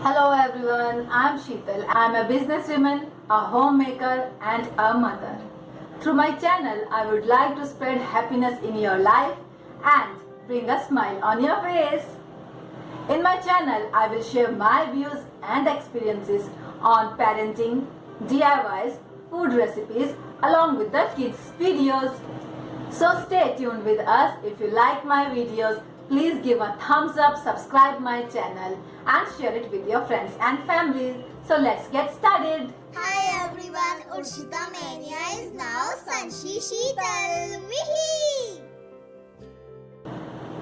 Hello everyone, I'm Sheetal. I'm a businesswoman, a homemaker and a mother. Through my channel, I would like to spread happiness in your life and bring a smile on your face. In my channel, I will share my views and experiences on parenting, DIYs, food recipes along with the kids videos. So stay tuned with us. If you like my videos, please give a thumbs up, subscribe my channel and share it with your friends and families. So let's get started. Hi everyone, Urshita Mania is now Sanshesheetal. Wee!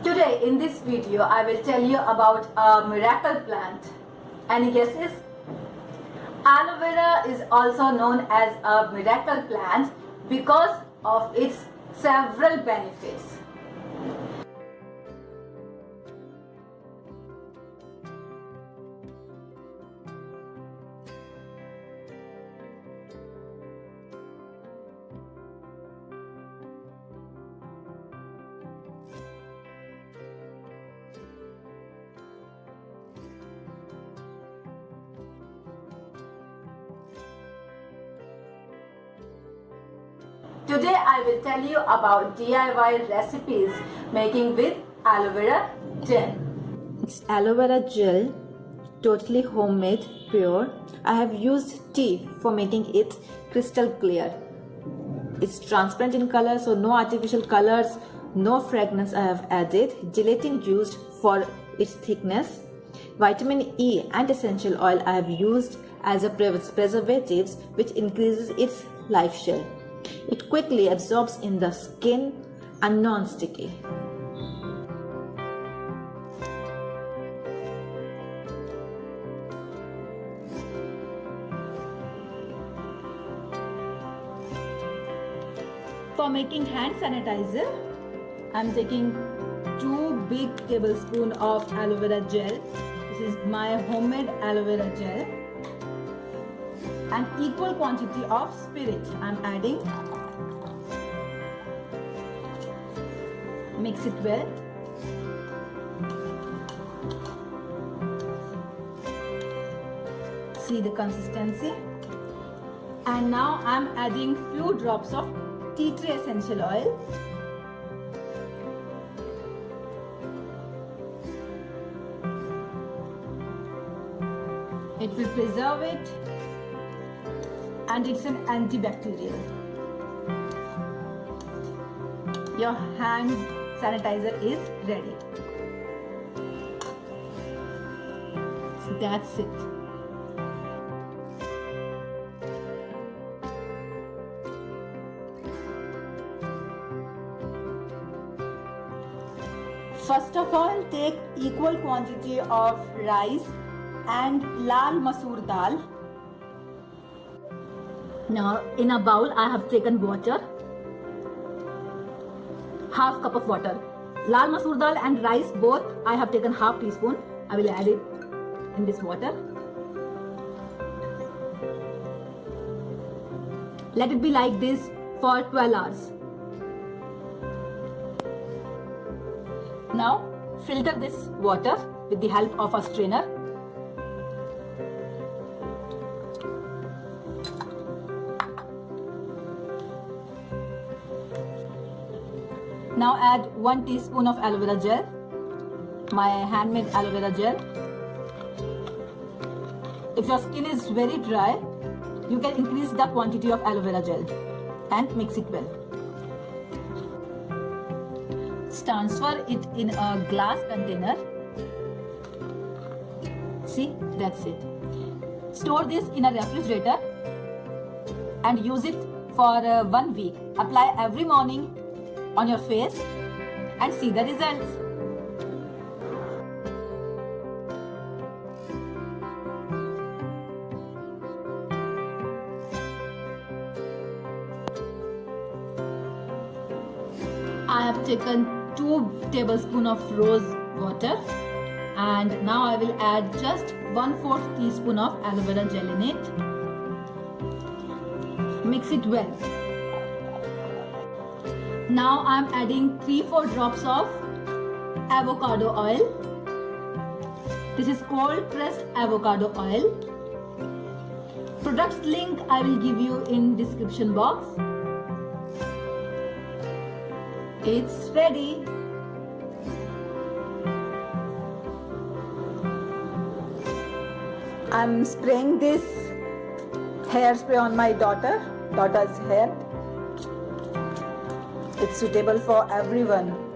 Today in this video, I will tell you about a miracle plant. Any guesses? Aloe Vera is also known as a miracle plant because of its several benefits. Today I will tell you about DIY recipes making with aloe vera gel. It's aloe vera gel, totally homemade, pure. I have used tea for making it crystal clear. It's transparent in color, so no artificial colors, no fragrance I have added. Gelatin used for its thickness. Vitamin E and essential oil I have used as a preservatives which increases its life shell. It quickly absorbs in the skin and non-sticky. For making hand sanitizer, I am taking 2 big tablespoons of aloe vera gel. This is my homemade aloe vera gel. And equal quantity of spirit I am adding. Mix it well. See the consistency. And now I am adding few drops of tea tree essential oil. It will preserve it and it's an antibacterial. Your hand sanitizer is ready. So that's it. First of all, take equal quantity of rice and lal masoor dal. Now in a bowl I have taken water, half cup of water. Lal masoor dal and rice both I have taken half teaspoon. I will add it in this water. Let it be like this for 12 hours. Now filter this water with the help of a strainer. Now add 1 teaspoon of aloe vera gel, my handmade aloe vera gel. If your skin is very dry, you can increase the quantity of aloe vera gel and mix it well. Transfer it in a glass container. See, that's it. Store this in a refrigerator and use it for 1 week. Apply every morning on your face and see the results. I have taken 2 tablespoons of rose water and now I will add just 1/4 teaspoon of aloe vera gel in it. Mix it well. Now I am adding 3-4 drops of avocado oil. This is cold pressed avocado oil. Products link I will give you in description box. It's ready. I'm spraying this hairspray on my daughter's hair. It's suitable for everyone.